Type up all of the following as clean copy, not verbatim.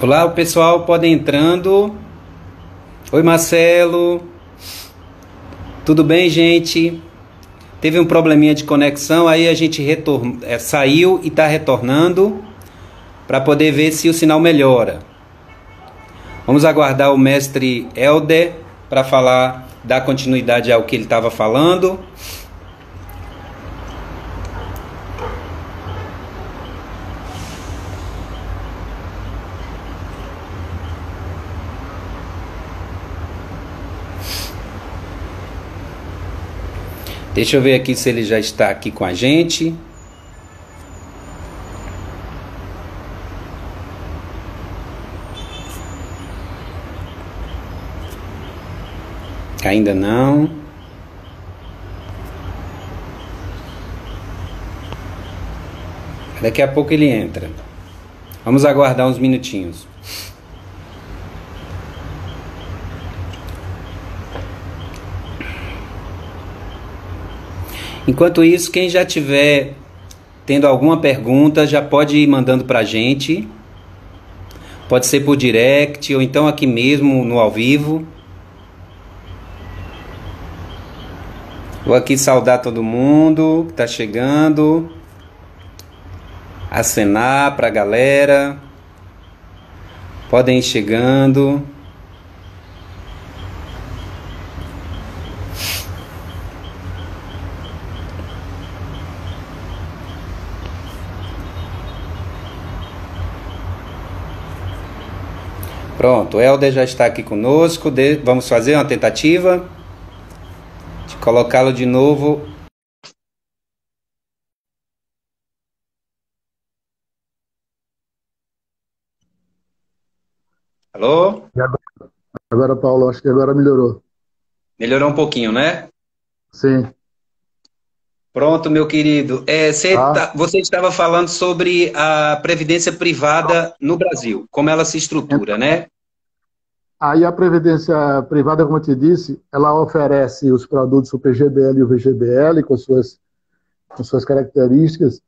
Olá, o pessoal pode ir entrando. Oi, Marcelo. Tudo bem, gente? Teve um probleminha de conexão, aí a gente saiu e está retornando para poder ver se o sinal melhora. Vamos aguardar o mestre Helder para falar, dar continuidade ao que ele estava falando. Deixa eu ver aqui se ele já está aqui com a gente. Ainda não. Daqui a pouco ele entra. Vamos aguardar uns minutinhos. Enquanto isso, quem já tiver tendo alguma pergunta, já pode ir mandando para a gente. Pode ser por direct ou então aqui mesmo no ao vivo. Vou aqui saudar todo mundo que está chegando. Acenar para a galera. Podem ir chegando. Pronto, o Helder já está aqui conosco. Vamos fazer uma tentativa de colocá-lo de novo. Alô? Agora, Paulo, acho que agora melhorou. Melhorou um pouquinho, né? Sim. Pronto, meu querido. Você estava falando sobre a previdência privada no Brasil, como ela se estrutura, né? Aí a Previdência Privada, como eu te disse, ela oferece os produtos, o PGBL e o VGBL, com suas características,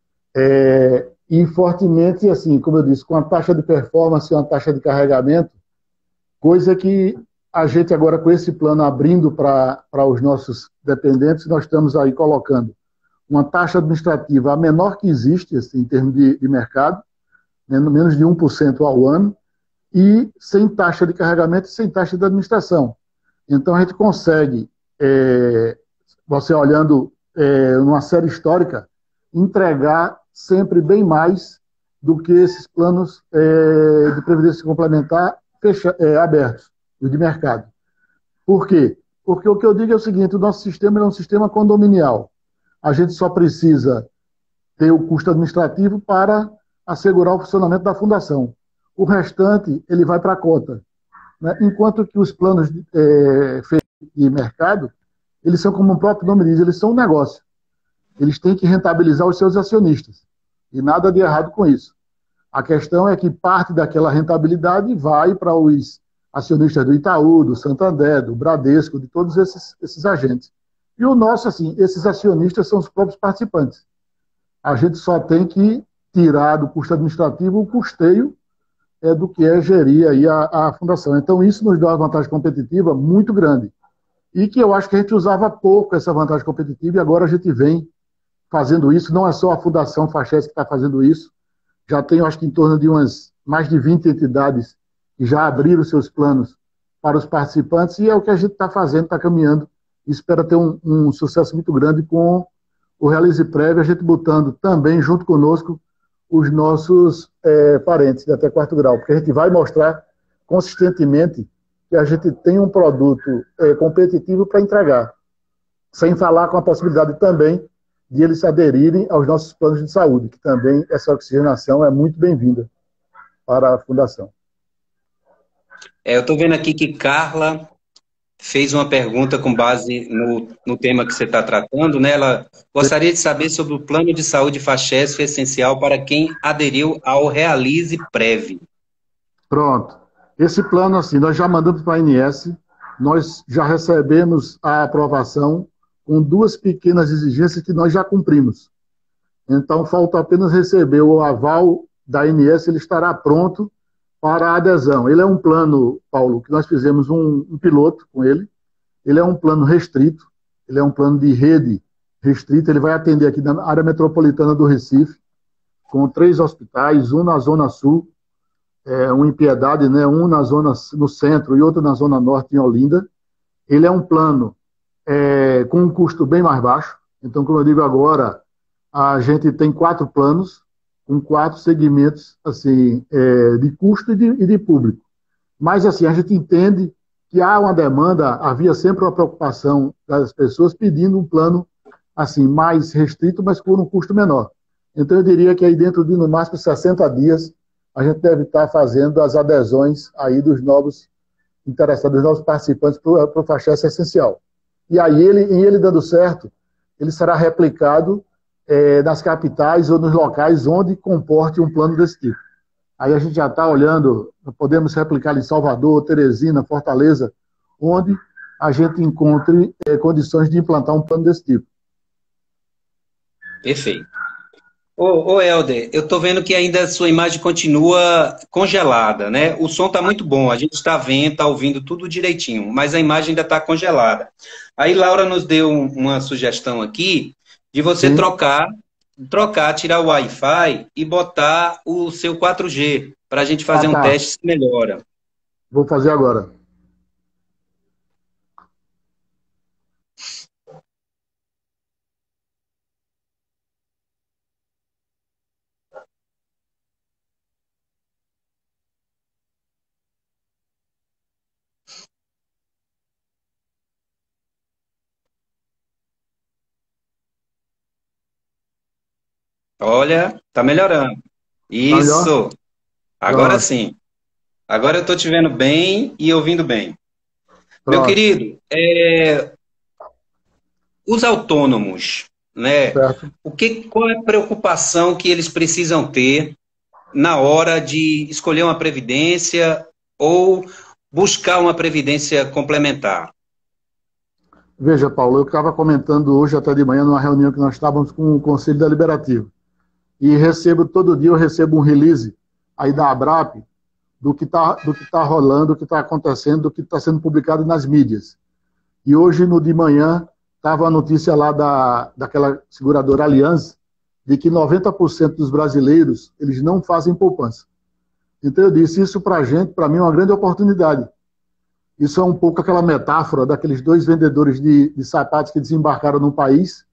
e fortemente, assim, como eu disse, com a taxa de performance e uma taxa de carregamento, coisa que a gente agora, com esse plano abrindo para os nossos dependentes, nós estamos aí colocando uma taxa administrativa a menor que existe, assim, em termos de mercado, menos de 1% ao ano, e sem taxa de carregamento e sem taxa de administração. Então, a gente consegue, você olhando numa série histórica, entregar sempre bem mais do que esses planos de previdência complementar abertos, os de mercado. Por quê? Porque o que eu digo é o seguinte, o nosso sistema é um sistema condominial. A gente só precisa ter o custo administrativo para assegurar o funcionamento da fundação. O restante, ele vai para a cota. Né? Enquanto que os planos de mercado, eles são, como o próprio nome diz, eles são um negócio. Eles têm que rentabilizar os seus acionistas. E nada de errado com isso. A questão é que parte daquela rentabilidade vai para os acionistas do Itaú, do Santander, do Bradesco, de todos esses agentes. E o nosso, assim, esses acionistas são os próprios participantes. A gente só tem que tirar do custo administrativo o custeio do que é gerir aí a fundação. Então, isso nos dá uma vantagem competitiva muito grande. E que eu acho que a gente usava pouco essa vantagem competitiva e agora a gente vem fazendo isso. Não é só a Fundação Fachés que está fazendo isso. Já tem, eu acho que em torno de mais de 20 entidades que já abriram seus planos para os participantes e é o que a gente está fazendo, está caminhando. E espera ter um sucesso muito grande com o Realize Prévio, a gente botando também junto conosco os nossos parentes de até quarto grau, porque a gente vai mostrar consistentemente que a gente tem um produto competitivo para entregar, sem falar com a possibilidade também de eles se aderirem aos nossos planos de saúde, que também essa oxigenação é muito bem-vinda para a Fundação. Eu estou vendo aqui que Carla fez uma pergunta com base no tema que você está tratando, né? Ela gostaria de saber sobre o plano de saúde Fachesf essencial para quem aderiu ao Realize Prev. Pronto. Esse plano, assim, nós já mandamos para a ANS, nós já recebemos a aprovação com duas pequenas exigências que nós já cumprimos. Então, falta apenas receber o aval da ANS, ele estará pronto para a adesão. Ele é um plano, Paulo, que nós fizemos um piloto com ele. Ele é um plano restrito, ele é um plano de rede restrita. Ele vai atender aqui na área metropolitana do Recife, com 3 hospitais, um na Zona Sul, um em Piedade, né, um no centro e outro na Zona Norte, em Olinda. Ele é um plano com um custo bem mais baixo. Então, como eu digo agora, a gente tem 4 planos, com 4 segmentos assim, de custo e de público. Mas assim, a gente entende que há uma demanda, havia sempre uma preocupação das pessoas pedindo um plano assim, mais restrito, mas por um custo menor. Então, eu diria que aí dentro de, no máximo, 60 dias, a gente deve estar fazendo as adesões aí dos novos interessados, dos novos participantes para o FACHES Essencial. E aí, ele dando certo, ele será replicado nas capitais ou nos locais onde comporte um plano desse tipo. Aí a gente já está olhando, podemos replicar em Salvador, Teresina, Fortaleza, onde a gente encontre condições de implantar um plano desse tipo. Perfeito. Ô Helder, eu estou vendo que ainda a sua imagem continua congelada, né? O som está muito bom, a gente está vendo, está ouvindo tudo direitinho, mas a imagem ainda está congelada. Aí Laura nos deu uma sugestão aqui de você trocar, tirar o Wi-Fi e botar o seu 4G, para a gente fazer um teste se melhora. Vou fazer agora. Olha, tá melhorando. Isso. Agora sim. Agora eu estou te vendo bem e ouvindo bem. Pronto. Meu querido, os autônomos, né? Qual é a preocupação que eles precisam ter na hora de escolher uma previdência ou buscar uma previdência complementar? Veja, Paulo, eu estava comentando hoje até de manhã numa reunião que nós estávamos com o Conselho Deliberativo. E todo dia eu recebo um release aí da ABRAP do que tá rolando, do que está acontecendo, do que está sendo publicado nas mídias. E hoje, no de manhã, estava a notícia lá daquela seguradora Allianz, de que 90% dos brasileiros, eles não fazem poupança. Então eu disse, isso para a gente, para mim, é uma grande oportunidade. Isso é um pouco aquela metáfora daqueles 2 vendedores de sapatos que desembarcaram no país,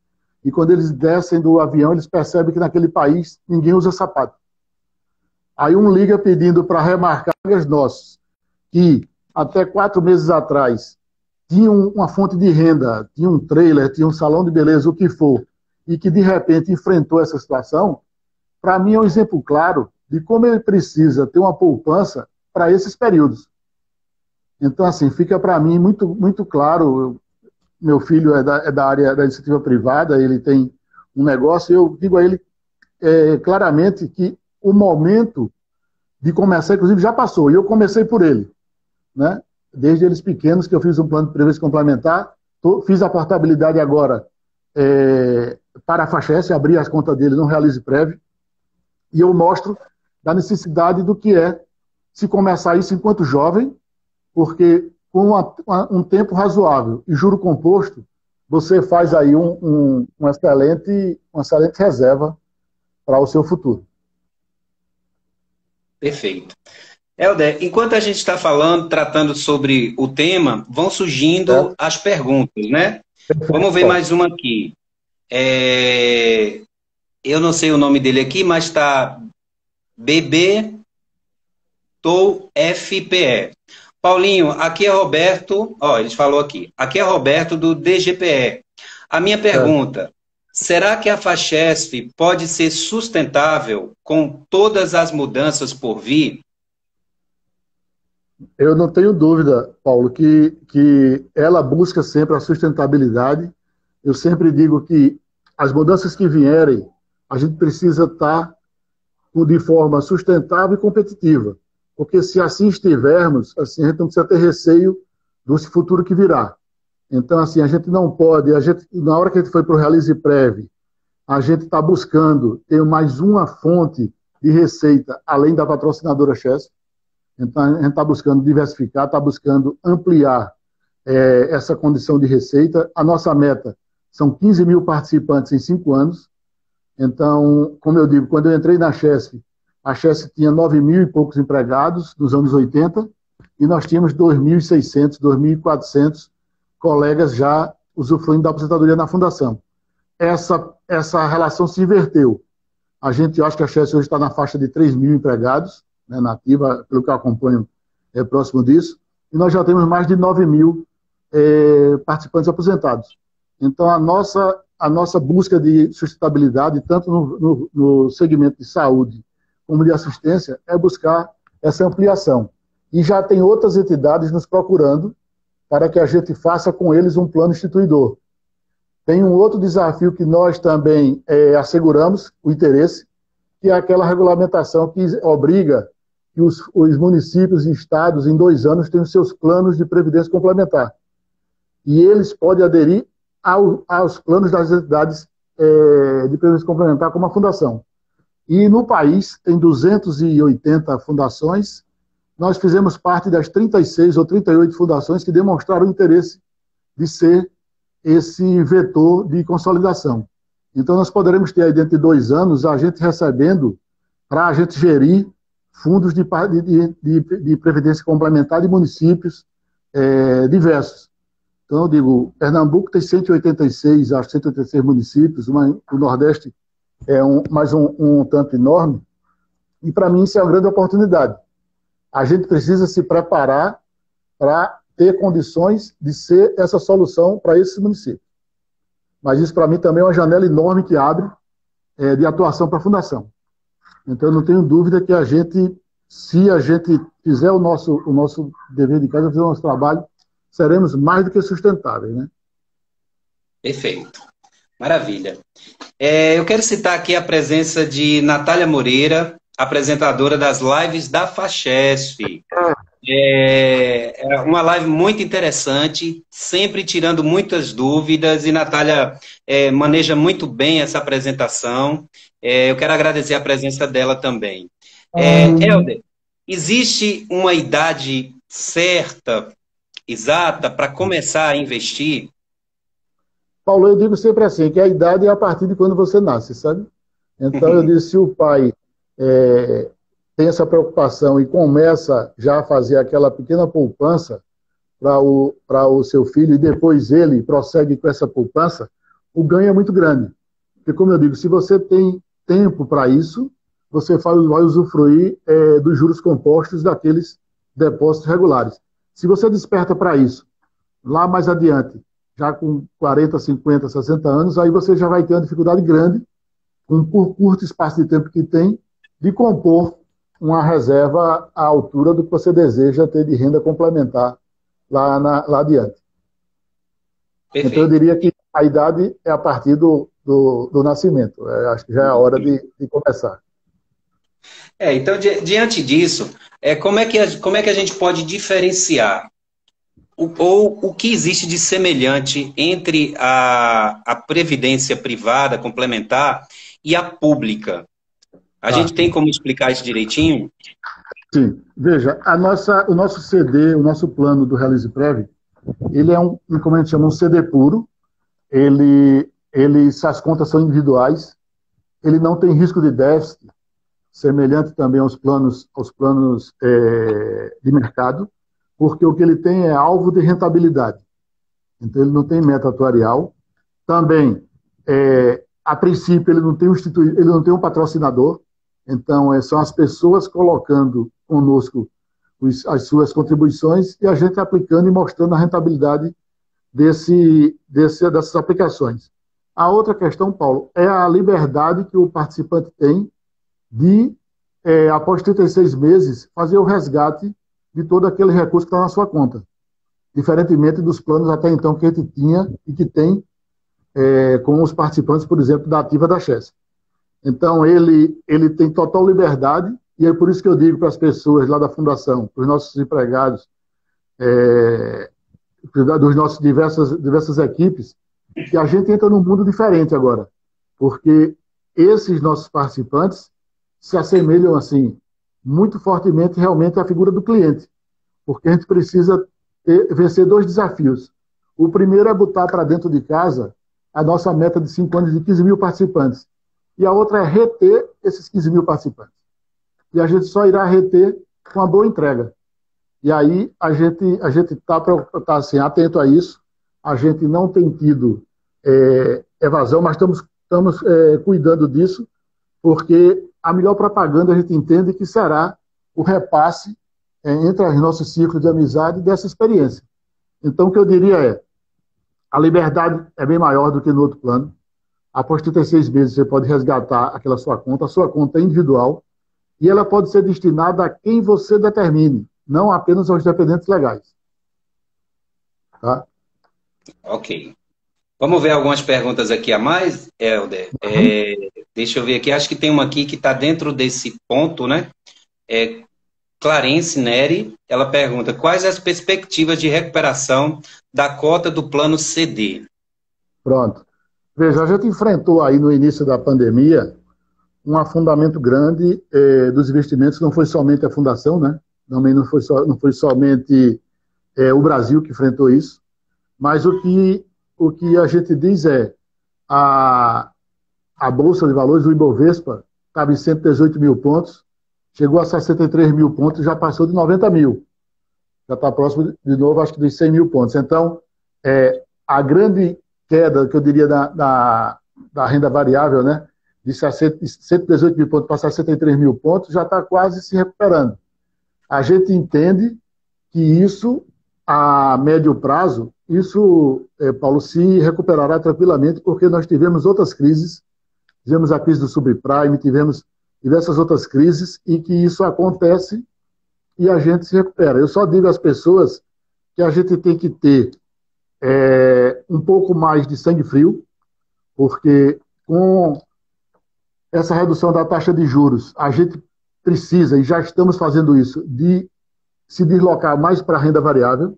e quando eles descem do avião, eles percebem que naquele país ninguém usa sapato. Aí um liga pedindo para remarcar os nossos, que até 4 meses atrás tinham uma fonte de renda, tinha um trailer, tinha um salão de beleza, o que for, e que de repente enfrentou essa situação, para mim é um exemplo claro de como ele precisa ter uma poupança para esses períodos. Então, assim, fica para mim muito, muito claro. Meu filho é da área da iniciativa privada, ele tem um negócio, eu digo a ele claramente que o momento de começar, inclusive, já passou, e eu comecei por ele, né? Desde eles pequenos, que eu fiz um plano de previdência complementar, fiz a portabilidade agora para a FACHES, abri as contas dele no Realize Prev, e eu mostro da necessidade do que é se começar isso enquanto jovem, porque com um tempo razoável e juro composto, você faz aí uma excelente reserva para o seu futuro. Perfeito. Helder, enquanto a gente está tratando sobre o tema, vão surgindo as perguntas, né? Vamos ver mais uma aqui. Eu não sei o nome dele aqui, mas está BB Tou FPE. Paulinho, aqui é Roberto, eles falou aqui é Roberto do DGPE. A minha pergunta, será que a FACHESP pode ser sustentável com todas as mudanças por vir? Eu não tenho dúvida, Paulo, que ela busca sempre a sustentabilidade. Eu sempre digo que as mudanças que vierem, a gente precisa estar de forma sustentável e competitiva. Porque se assim estivermos, assim, a gente não precisa ter receio do futuro que virá. Então, assim, a gente não pode, na hora que a gente foi para o Realize Prev, a gente está buscando ter mais uma fonte de receita, além da patrocinadora CHESP. Então, a gente está buscando diversificar, está buscando ampliar essa condição de receita. A nossa meta são 15 mil participantes em 5 anos. Então, como eu digo, quando eu entrei na Chesf, a Chesf tinha 9 mil e poucos empregados nos anos 80, e nós tínhamos 2.600, 2.400 colegas já usufruindo da aposentadoria na fundação. Essa relação se inverteu. Eu acho que a Chesf hoje está na faixa de 3 mil empregados, né, na ativa, pelo que eu acompanho, é próximo disso, e nós já temos mais de 9 mil participantes aposentados. Então, a nossa busca de sustentabilidade, tanto no segmento de saúde como de assistência, é buscar essa ampliação. E já tem outras entidades nos procurando para que a gente faça com eles um plano instituidor. Tem um outro desafio que nós também asseguramos o interesse, que é aquela regulamentação que obriga que os municípios e estados, em 2 anos, tenham seus planos de previdência complementar. E eles podem aderir aos planos das entidades de previdência complementar como a fundação. E no país tem 280 fundações. Nós fizemos parte das 36 ou 38 fundações que demonstraram o interesse de ser esse vetor de consolidação. Então, nós poderemos ter aí, dentro de 2 anos, a gente recebendo para a gente gerir fundos de previdência complementar de municípios diversos. Então, eu digo, Pernambuco tem 186, acho 186 municípios, o Nordeste é mais um tanto enorme, e para mim isso é uma grande oportunidade. A gente precisa se preparar para ter condições de ser essa solução para esses municípios. Mas isso, para mim, também é uma janela enorme que abre de atuação para a Fundação. Então, eu não tenho dúvida que se a gente fizer o nosso dever de casa, fizer o nosso trabalho, seremos mais do que sustentáveis, né? Perfeito. Maravilha. Eu quero citar aqui a presença de Natália Moreira, apresentadora das lives da FACHESF. É uma live muito interessante, sempre tirando muitas dúvidas, e Natália maneja muito bem essa apresentação. Eu quero agradecer a presença dela também. Helder, existe uma idade certa, exata, para começar a investir? Paulo, eu digo sempre assim, que a idade é a partir de quando você nasce, sabe? Então, eu digo, se o pai tem essa preocupação e começa já a fazer aquela pequena poupança para o seu filho, e depois ele prossegue com essa poupança, o ganho é muito grande. Porque, como eu digo, se você tem tempo para isso, você vai usufruir dos juros compostos daqueles depósitos regulares. Se você desperta para isso, lá mais adiante, já com 40, 50, 60 anos, aí você já vai ter uma dificuldade grande, por curto espaço de tempo que tem, de compor uma reserva à altura do que você deseja ter de renda complementar lá adiante. Perfeito. Então, eu diria que a idade é a partir do nascimento. Acho que já é a hora de começar. Então, diante disso, como é que a gente pode diferenciar o que existe de semelhante entre a previdência privada complementar e a pública? A gente tem como explicar isso direitinho? Sim. Veja, o nosso CD, o nosso plano do Realize Prev, ele é como a gente chama, um CD puro. As contas são individuais. Ele não tem risco de déficit, semelhante também aos planos de mercado, porque o que ele tem é alvo de rentabilidade. Então, ele não tem meta atuarial. Também, a princípio, ele não tem um patrocinador. Então, são as pessoas colocando conosco as suas contribuições e a gente aplicando e mostrando a rentabilidade dessas aplicações. A outra questão, Paulo, é a liberdade que o participante tem de, após 36 meses, fazer o resgate de todo aquele recurso que está na sua conta. Diferentemente dos planos até então que a gente tinha e que tem com os participantes, por exemplo, da ativa da Chesf. Então, ele tem total liberdade, e é por isso que eu digo para as pessoas lá da Fundação, para os nossos empregados, dos nossos diversas equipes, que a gente entra num mundo diferente agora, porque esses nossos participantes se assemelham, assim, muito fortemente realmente a figura do cliente, porque a gente precisa vencer dois desafios. O primeiro é botar para dentro de casa a nossa meta de 5 anos de 15 mil participantes. E a outra é reter esses 15 mil participantes. E a gente só irá reter com uma boa entrega. E aí a gente está tá, assim, atento a isso. A gente não tem tido evasão, mas estamos cuidando disso, porque a melhor propaganda a gente entende que será o repasse entre os nossos círculos de amizade dessa experiência. Então, o que eu diria é, a liberdade é bem maior do que no outro plano. Após 36 meses, você pode resgatar aquela sua conta. A sua conta é individual e ela pode ser destinada a quem você determine, não apenas aos dependentes legais. Tá? Ok. Vamos ver algumas perguntas aqui a mais, Helder. Deixa eu ver aqui. Acho que tem uma aqui que está dentro desse ponto, né? Clarence Neri, ela pergunta: quais as perspectivas de recuperação da cota do plano CD? Pronto. Veja, a gente enfrentou aí no início da pandemia um afundamento grande dos investimentos. Não foi somente a fundação, né? Também não foi somente o Brasil que enfrentou isso, mas o que a gente diz é a Bolsa de Valores, o Ibovespa, estava em 118 mil pontos, chegou a 63 mil pontos e já passou de 90 mil. Já está próximo, de novo, acho que dos 100 mil pontos. Então, a grande queda, que eu diria, da renda variável, né, de 118 mil pontos para 63 mil pontos, já está quase se recuperando. A gente entende que isso, a médio prazo, Paulo, se recuperará tranquilamente, porque nós tivemos outras crises, tivemos a crise do subprime, tivemos diversas outras crises, e que isso acontece e a gente se recupera. Eu só digo às pessoas que a gente tem que ter um pouco mais de sangue frio, porque com essa redução da taxa de juros, a gente precisa, e já estamos fazendo isso, de se deslocar mais para a renda variável.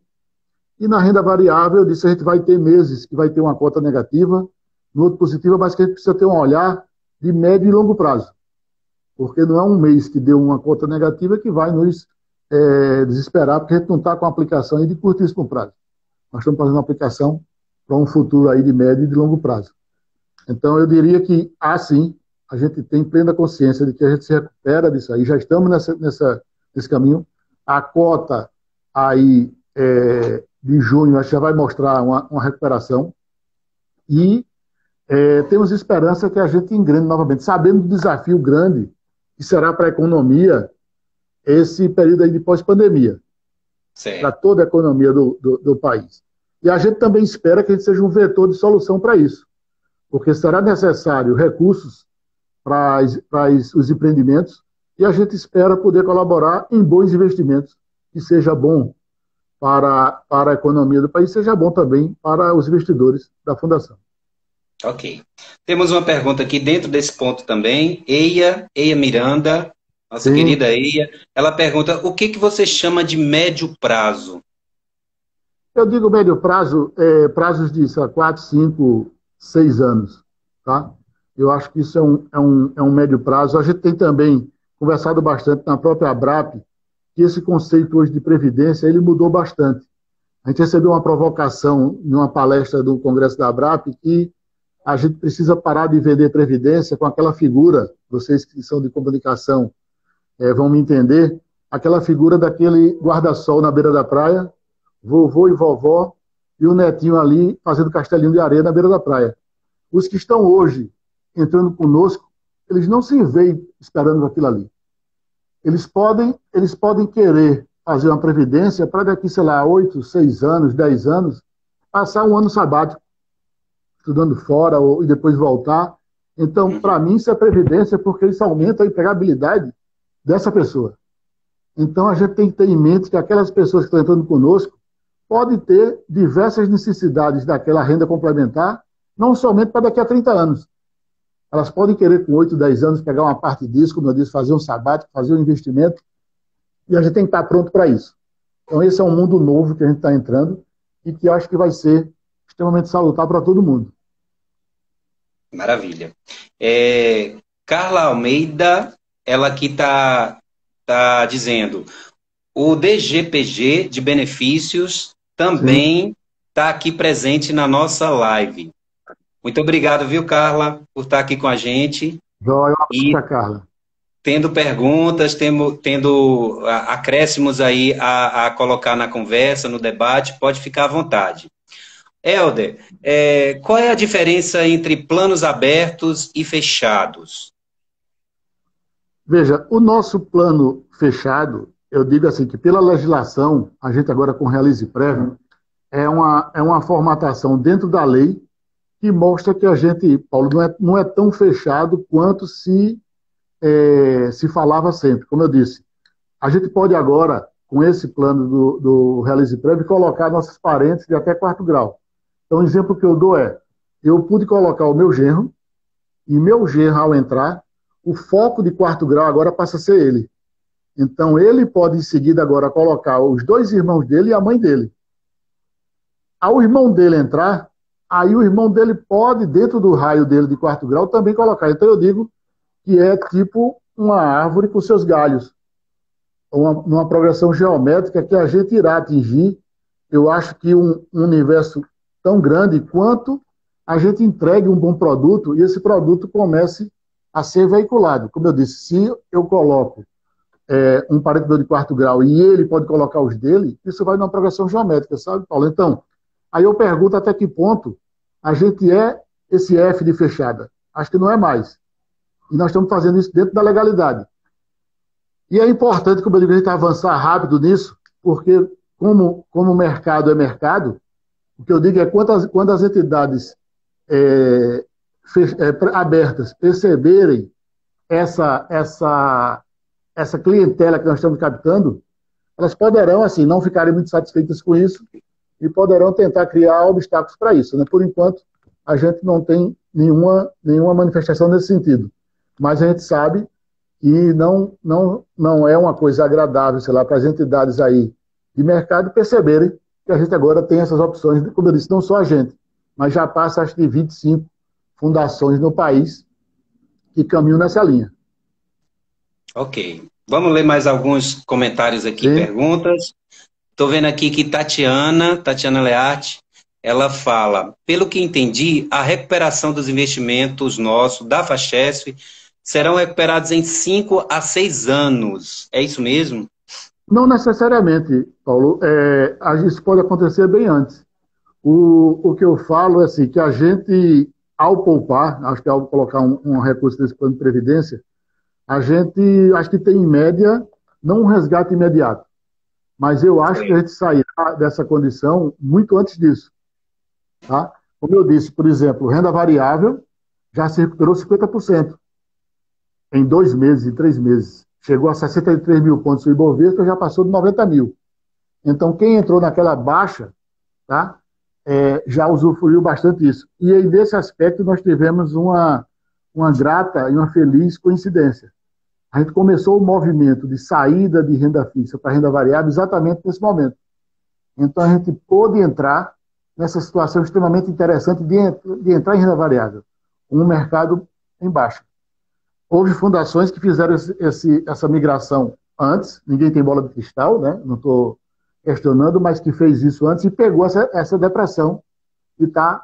E na renda variável, eu disse, a gente vai ter meses que vai ter uma cota negativa, no outro positiva, mas que a gente precisa ter um olhar de médio e longo prazo. Porque não é um mês que deu uma cota negativa que vai nos desesperar, porque a gente não está com a aplicação aí de curtíssimo prazo. Nós estamos fazendo uma aplicação para um futuro aí de médio e de longo prazo. Então, eu diria que, sim, a gente tem plena consciência de que a gente se recupera disso aí, já estamos nesse caminho. A cota aí de junho, acho que já vai mostrar uma recuperação, e temos esperança que a gente engrene novamente, sabendo do desafio grande que será para a economia esse período aí de pós-pandemia, para toda a economia do país. E a gente também espera que a gente seja um vetor de solução para isso, porque será necessário recursos para os empreendimentos, e a gente espera poder colaborar em bons investimentos, que seja bom para a economia do país, seja bom também para os investidores da Fundação. Ok. Temos uma pergunta aqui dentro desse ponto também. Eia Miranda, nossa querida Eia, ela pergunta: o que você chama de médio prazo? Eu digo médio prazo, prazos de 4, 5, 6 anos. Tá? Eu acho que isso é um médio prazo. A gente tem também conversado bastante na própria ABRAP, que esse conceito hoje de previdência ele mudou bastante. A gente recebeu uma provocação em uma palestra do Congresso da ABRAP que a gente precisa parar de vender previdência com aquela figura, vocês que são de comunicação vão me entender, aquela figura daquele guarda-sol na beira da praia, vovô e vovó, e o netinho ali fazendo castelinho de areia na beira da praia. Os que estão hoje entrando conosco, eles não se veem esperando aquilo ali. Eles podem querer fazer uma previdência para daqui, sei lá, 8, 6 anos, 10 anos, passar um ano sabático, estudando fora e depois voltar. Então, para mim, isso é previdência, porque isso aumenta a empregabilidade dessa pessoa. Então, a gente tem que ter em mente que aquelas pessoas que estão entrando conosco podem ter diversas necessidades daquela renda complementar, não somente para daqui a 30 anos. Elas podem querer, com 8, 10 anos, pegar uma parte disso, como eu disse, fazer um sabático, fazer um investimento, e a gente tem que estar pronto para isso. Então, esse é um mundo novo que a gente está entrando e que acho que vai ser extremamente salutar para todo mundo. Maravilha. Carla Almeida, ela aqui está tá dizendo, o DGPG de benefícios Sim. também está aqui presente na nossa live. Muito obrigado, viu, Carla, por estar aqui com a gente. Joia, um abraço, E tia Carla. tendo perguntas, tendo acréscimos aí a colocar na conversa, no debate, pode ficar à vontade. Helder, qual é a diferença entre planos abertos e fechados? Veja, o nosso plano fechado, eu digo assim, que pela legislação, a gente agora com Realize Prévio, é uma formatação dentro da lei que mostra que a gente, Paulo, não é tão fechado quanto se falava sempre. Como eu disse, a gente pode agora, com esse plano do Realize Prévio, colocar nossos parentes de até quarto grau. Então, o exemplo que eu dou eu pude colocar o meu genro, e meu genro, ao entrar, o foco de quarto grau agora passa a ser ele. Então, ele pode, em seguida, agora colocar os dois irmãos dele e a mãe dele. Ao irmão dele entrar, aí o irmão dele pode, dentro do raio dele de quarto grau, também colocar. Então, eu digo que é tipo uma árvore com seus galhos. Uma progressão geométrica que a gente irá atingir, eu acho que um universo tão grande quanto a gente entregue um bom produto e esse produto comece a ser veiculado. Como eu disse, se eu coloco um parente meu de quarto grau e ele pode colocar os dele, isso vai numa progressão geométrica, sabe, Paulo? Então, aí eu pergunto até que ponto a gente é esse F de fechada. Acho que não é mais. E nós estamos fazendo isso dentro da legalidade. E é importante, como eu digo, a gente avançar rápido nisso, porque como o mercado é mercado, o que eu digo é quando as entidades abertas perceberem essa clientela que nós estamos captando, elas poderão, assim, não ficarem muito satisfeitas com isso e poderão tentar criar obstáculos para isso, né? Por enquanto, a gente não tem nenhuma manifestação nesse sentido. Mas a gente sabe que não é uma coisa agradável, sei lá, para as entidades aí de mercado perceberem que a gente agora tem essas opções, como eu disse, não só a gente, mas já passa, acho que 25 fundações no país que caminham nessa linha. Ok. Vamos ler mais alguns comentários aqui, Sim. perguntas. Estou vendo aqui que Tatiana Learte, ela fala, pelo que entendi, a recuperação dos investimentos nossos da Fachesf serão recuperados em 5 a 6 anos. É isso mesmo? Não necessariamente, Paulo. Isso pode acontecer bem antes. O que eu falo é assim, que a gente, ao poupar, acho que ao colocar um recurso desse plano de previdência, a gente, acho que tem em média, não um resgate imediato, mas eu acho que a gente sairá dessa condição muito antes disso. Tá? Como eu disse, por exemplo, renda variável já se recuperou 50% em 2 meses, em 3 meses. Chegou a 63 mil pontos o Ibovespa, já passou de 90 mil. Então, quem entrou naquela baixa, tá? Já usufruiu bastante isso. E aí, nesse aspecto, nós tivemos uma grata e uma feliz coincidência. A gente começou o movimento de saída de renda fixa para renda variável exatamente nesse momento. Então, a gente pôde entrar nessa situação extremamente interessante de entrar em renda variável, um mercado em baixa. Houve fundações que fizeram essa migração antes, ninguém tem bola de cristal, né? Não estou questionando, mas que fez isso antes e pegou essa depressão e está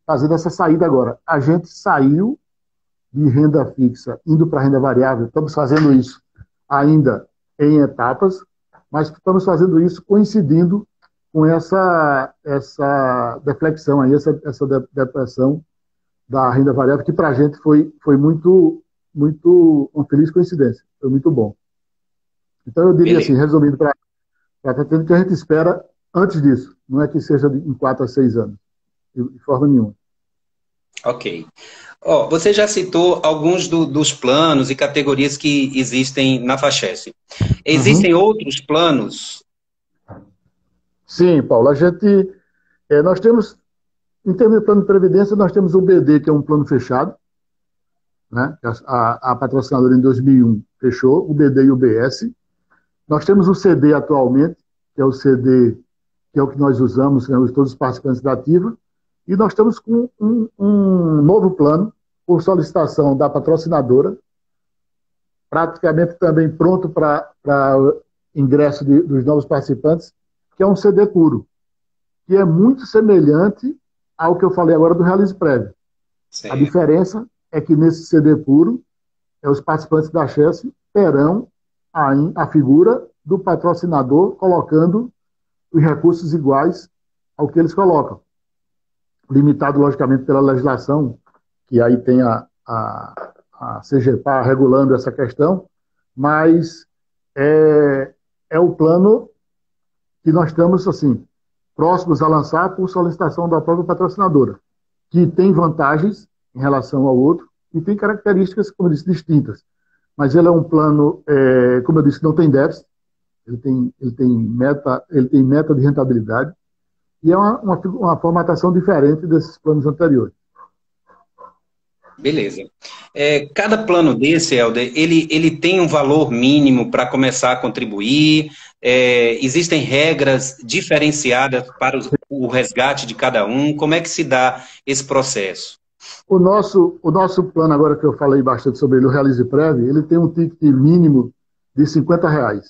fazendo essa saída agora. A gente saiu de renda fixa, indo para renda variável, estamos fazendo isso ainda em etapas, mas estamos fazendo isso coincidindo com essa deflexão aí, essa depressão da renda variável, que para a gente foi muito uma feliz coincidência, foi muito bom. Então eu diria assim, resumindo, para o que a gente espera antes disso, não é que seja em 4 a 6 anos, de forma nenhuma. Ok. Você já citou alguns dos planos e categorias que existem na Fachesf. Existem outros planos? Sim, Paulo. Nós temos, em termos de plano de previdência, nós temos o BD, que é um plano fechado, né? A patrocinadora em 2001 fechou, o BD e o BS. Nós temos o CD atualmente, que é o CD, que é o que nós usamos, todos os participantes da ativa, e nós estamos com um novo plano, por solicitação da patrocinadora, praticamente também pronto para ingresso dos novos participantes, que é um CD puro, que é muito semelhante ao que eu falei agora do Realize Prévio. A Certo. diferença é que nesse CD puro, os participantes da Chess terão a figura do patrocinador colocando os recursos iguais ao que eles colocam. Limitado, logicamente, pela legislação, que aí tem a CGPA regulando essa questão, mas é o plano que nós estamos, assim, próximos a lançar por solicitação da própria patrocinadora, que tem vantagens em relação ao outro e tem características, como eu disse, distintas. Mas ele é um plano, como eu disse, não tem déficit, ele tem meta de rentabilidade e é uma formatação diferente desses planos anteriores. Beleza. Cada plano desse, Helder, ele tem um valor mínimo para começar a contribuir? Existem regras diferenciadas para o resgate de cada um? Como é que se dá esse processo? O nosso plano, agora que eu falei bastante sobre ele, o Realize Prévio, ele tem um ticket mínimo de R$50.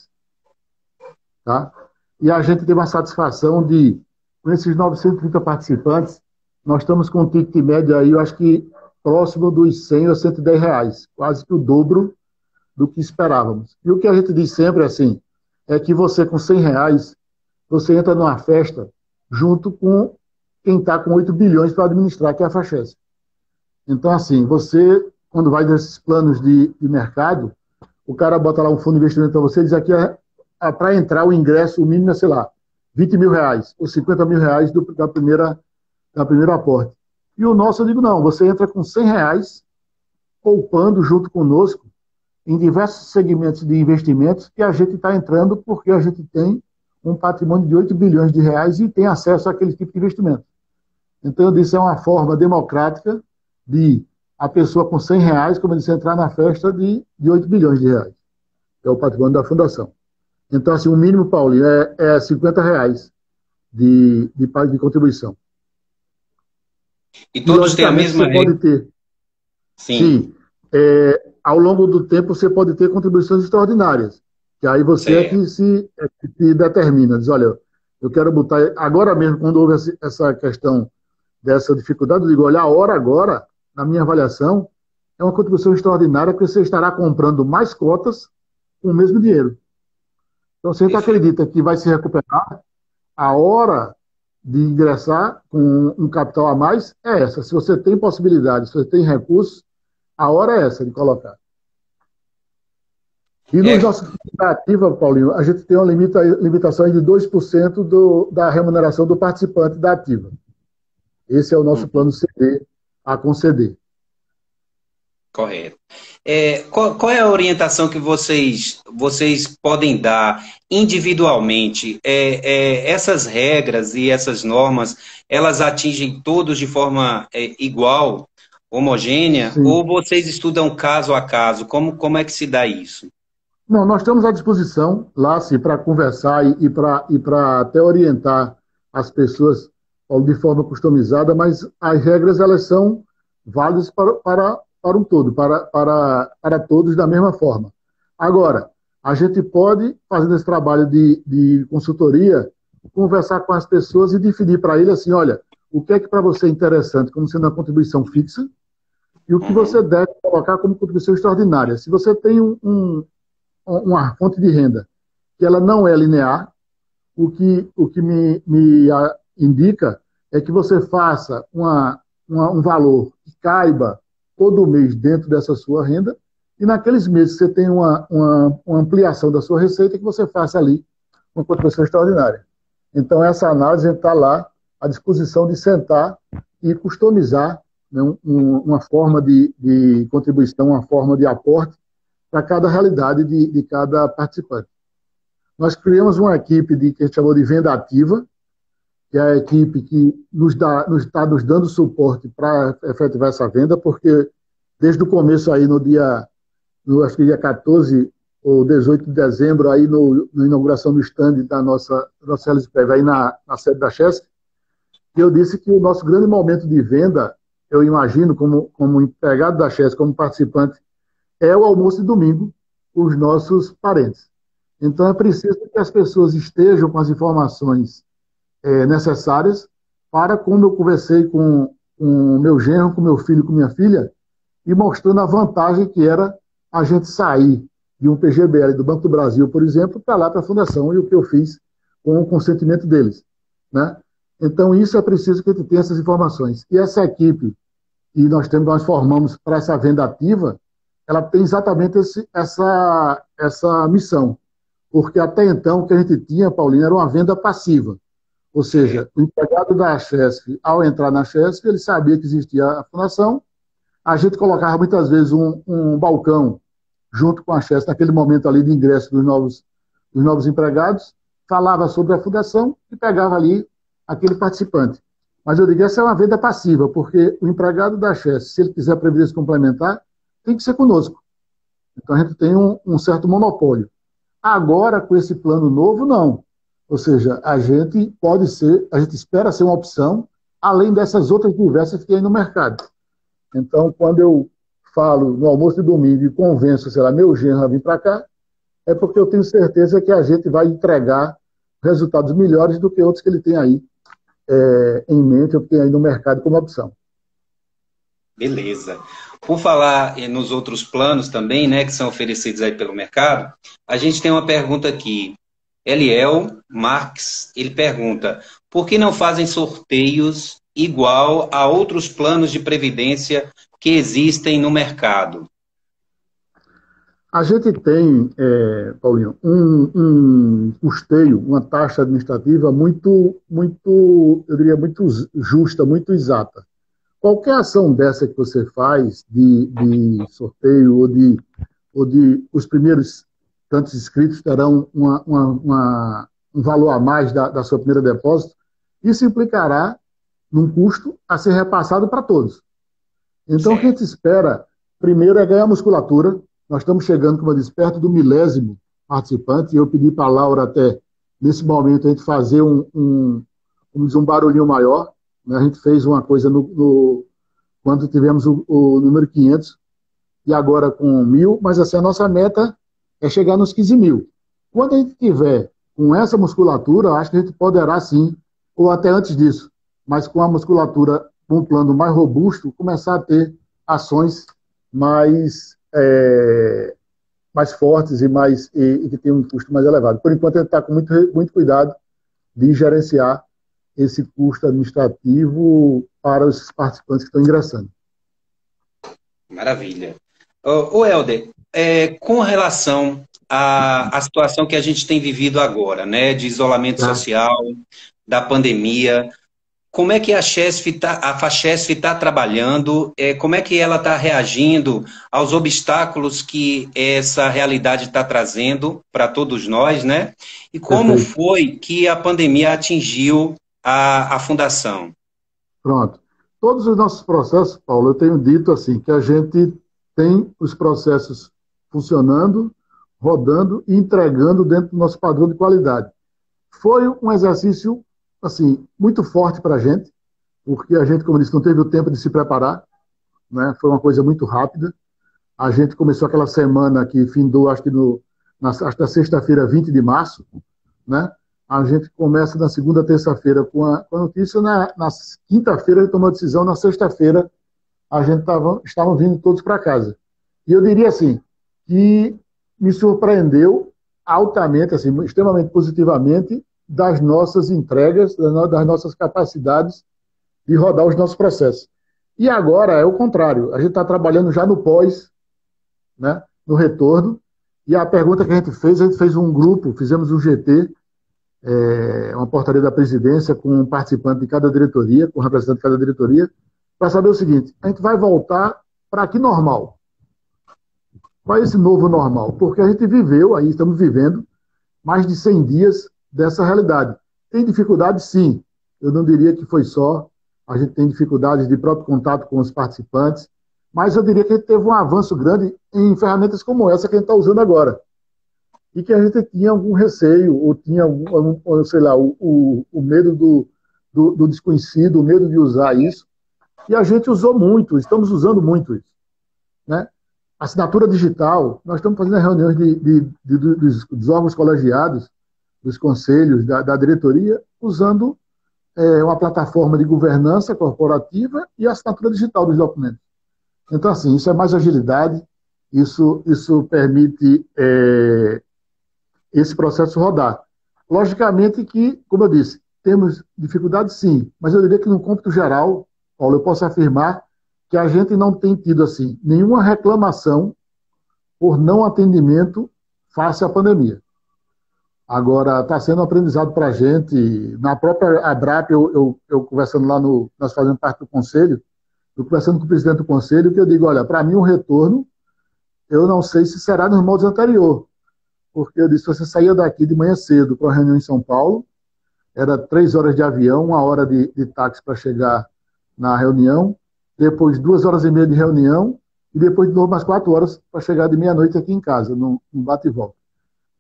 Tá? E a gente tem uma satisfação de, com esses 930 participantes, nós estamos com um ticket médio aí, eu acho que próximo dos R$100 a R$110, quase que o dobro do que esperávamos. E o que a gente diz sempre assim, é que você com R$100, você entra numa festa junto com quem está com 8 bilhões para administrar, que é a Fachesse. Então, assim, você, quando vai nesses planos de mercado, o cara bota lá um fundo de investimento para você e diz aqui, para entrar o ingresso, o mínimo é, sei lá, R$20 mil, ou R$50 mil da primeira aporte. E o nosso, eu digo, não, você entra com R$100, poupando junto conosco, em diversos segmentos de investimentos, que a gente está entrando porque a gente tem um patrimônio de 8 bilhões de reais e tem acesso àquele tipo de investimento. Então, eu disse, é uma forma democrática de a pessoa com R$100, como eu disse, entrar na festa de 8 bilhões de reais, que é o patrimônio da fundação. Então, assim, o mínimo, Paulinho, é R$50 de contribuição. E todos têm a mesma regra? Pode ter. Sim. Ao longo do tempo, você pode ter contribuições extraordinárias, que aí você se determina. Diz, olha, eu quero botar... Agora mesmo, quando houve essa questão dessa dificuldade, eu digo, olha, a hora agora, na minha avaliação, é uma contribuição extraordinária, porque você estará comprando mais cotas com o mesmo dinheiro. Então, se a gente acredita que vai se recuperar, a hora de ingressar com um capital a mais é essa. Se você tem possibilidade, se você tem recursos, a hora é essa de colocar. E nos nossos fundos da ativa, Paulinho, a gente tem uma limitação de 2% da remuneração do participante da ativa. Esse é o nosso plano CD a conceder. Correto. Qual é a orientação que vocês podem dar individualmente? Essas regras e essas normas, elas atingem todos de forma igual, homogênea? Sim. Ou vocês estudam caso a caso? Como é que se dá isso? Não, nós estamos à disposição lá, sim, para conversar e para até orientar as pessoas de forma customizada, mas as regras elas são válidas para um todo, para todos da mesma forma. Agora, a gente pode, fazendo esse trabalho de consultoria, conversar com as pessoas e definir para ele assim, olha, o que é que para você é interessante como sendo uma contribuição fixa e o que você deve colocar como contribuição extraordinária. Se você tem uma fonte de renda que ela não é linear, o que me indica é que você faça um valor que caiba todo mês dentro dessa sua renda, e naqueles meses que você tem uma ampliação da sua receita, que você faça ali uma contribuição extraordinária. Então, essa análise está lá à disposição de sentar e customizar, né, uma forma de contribuição, uma forma de aporte para cada realidade de cada participante. Nós criamos uma equipe que a gente chamou de venda ativa, que é a equipe que está nos dando suporte para efetivar essa venda, porque desde o começo aí acho que dia 14 ou 18 de dezembro, aí na inauguração do stand da nossa Realize Prévio, aí na sede da Chesc, eu disse que o nosso grande momento de venda, eu imagino, como empregado da Chesc, como participante, é o almoço de domingo, os nossos parentes. Então, é preciso que as pessoas estejam com as informações necessárias para, como eu conversei com meu genro, com meu filho, com minha filha, e mostrando a vantagem que era a gente sair de um PGBL do Banco do Brasil, por exemplo, para lá para a Fundação, e o que eu fiz com o consentimento deles, né? Então, isso é preciso que a gente tenha essas informações. E essa equipe que nós formamos para essa venda ativa, ela tem exatamente essa missão. Porque até então, o que a gente tinha, Paulinho, era uma venda passiva. Ou seja, o empregado da Chesf, ao entrar na Chesf, ele sabia que existia a fundação, a gente colocava muitas vezes um balcão junto com a Chesf, naquele momento ali de ingresso dos novos empregados, falava sobre a fundação e pegava ali aquele participante. Mas eu digo, essa é uma venda passiva, porque o empregado da Chesf, se ele quiser previdência complementar, tem que ser conosco. Então a gente tem um certo monopólio. Agora, com esse plano novo, não. Ou seja, a gente espera ser uma opção, além dessas outras diversas que tem no mercado. Então, quando eu falo no almoço de domingo e convenço, sei lá, meu genro a vir para cá, é porque eu tenho certeza que a gente vai entregar resultados melhores do que outros que ele tem aí em mente, ou que tem aí no mercado como opção. Beleza. Por falar nos outros planos também, né, que são oferecidos aí pelo mercado, a gente tem uma pergunta aqui. Eliel Marques, ele pergunta, por que não fazem sorteios igual a outros planos de previdência que existem no mercado? A gente tem, Paulinho, um custeio, uma taxa administrativa eu diria, muito justa, muito exata. Qualquer ação dessa que você faz, de sorteio ou de os primeiros tantos inscritos terão um valor a mais da sua primeira depósito, isso implicará num custo a ser repassado para todos. Então, o que a gente espera, primeiro, é ganhar musculatura. Nós estamos chegando, como eu disse, perto do 1000º participante, e eu pedi para a Laura até, nesse momento, a gente fazer um barulhinho maior, né? A gente fez uma coisa quando tivemos o número 500, e agora com 1000, mas assim, a nossa meta é chegar nos 15 mil. Quando a gente tiver com essa musculatura, acho que a gente poderá sim, ou até antes disso, mas com a musculatura, com um plano mais robusto, começar a ter ações mais fortes e que tenham um custo mais elevado. Por enquanto, a gente está com muito cuidado de gerenciar esse custo administrativo para os participantes que estão ingressando. Maravilha. Ô Helder, com relação à situação que a gente tem vivido agora, né, de isolamento social, da pandemia, como é que a FACHESF está trabalhando? Como é que ela está reagindo aos obstáculos que essa realidade está trazendo para todos nós, né? E como foi que a pandemia atingiu a Fundação? Pronto. Todos os nossos processos, Paulo, eu tenho dito assim, que a gente tem os processos funcionando, rodando e entregando dentro do nosso padrão de qualidade. Foi um exercício assim, muito forte para a gente, porque a gente, como eu disse, não teve o tempo de se preparar, né? Foi uma coisa muito rápida. A gente começou aquela semana que findou, acho que na sexta-feira, 20 de março, né? A gente começa na segunda, terça-feira com a notícia, na quinta-feira a gente tomou a decisão, na sexta-feira a gente estavam vindo todos para casa. E eu diria assim, que me surpreendeu altamente, assim, extremamente positivamente, das nossas entregas, das nossas capacidades de rodar os nossos processos. E agora é o contrário, a gente está trabalhando já no pós, né, no retorno, e a pergunta que a gente fez um grupo, fizemos um GT, uma portaria da presidência com um participante de cada diretoria, com um representante de cada diretoria, para saber o seguinte, a gente vai voltar para que normal? Qual é esse novo normal? Porque a gente viveu, aí estamos vivendo, mais de 100 dias dessa realidade. Tem dificuldade, sim. Eu não diria que foi só. A gente tem dificuldades de próprio contato com os participantes, mas eu diria que a gente teve um avanço grande em ferramentas como essa que a gente está usando agora. E que a gente tinha algum receio, ou tinha, sei lá, o medo do desconhecido, o medo de usar isso. E a gente usou muito, estamos usando muito isso, né? assinatura digital, nós estamos fazendo reuniões dos órgãos colegiados, dos conselhos, da diretoria, usando uma plataforma de governança corporativa e assinatura digital dos documentos. Então, assim, isso é mais agilidade, isso permite esse processo rodar. Logicamente que, como eu disse, temos dificuldades sim, mas eu diria que no cômputo geral, Paulo, eu posso afirmar que a gente não tem tido assim nenhuma reclamação por não atendimento face à pandemia. Agora, está sendo um aprendizado para a gente. Na própria ABRAP, eu conversando lá nós fazemos parte do conselho, eu conversando com o presidente do conselho, que eu digo, olha, para mim o retorno, eu não sei se será nos moldes anteriores, porque eu disse, você saía daqui de manhã cedo para a reunião em São Paulo, era 3 horas de avião, 1 hora de táxi para chegar na reunião, depois 2 horas e meia de reunião, e depois de novo mais 4 horas para chegar de meia-noite aqui em casa, no bate e volta.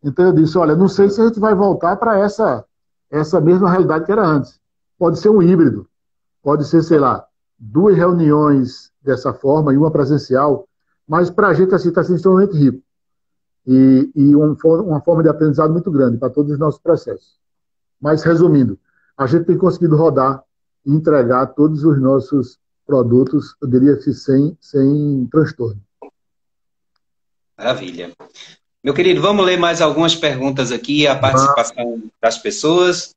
Então eu disse, olha, não sei se a gente vai voltar para essa mesma realidade que era antes. Pode ser um híbrido, pode ser, sei lá, 2 reuniões dessa forma e uma presencial, mas para a gente assim está sendo extremamente rico. E uma forma de aprendizado muito grande para todos os nossos processos. Mas, resumindo, a gente tem conseguido rodar e entregar todos os nossos produtos, eu diria que sem transtorno. Maravilha. Meu querido, vamos ler mais algumas perguntas aqui, a participação das pessoas.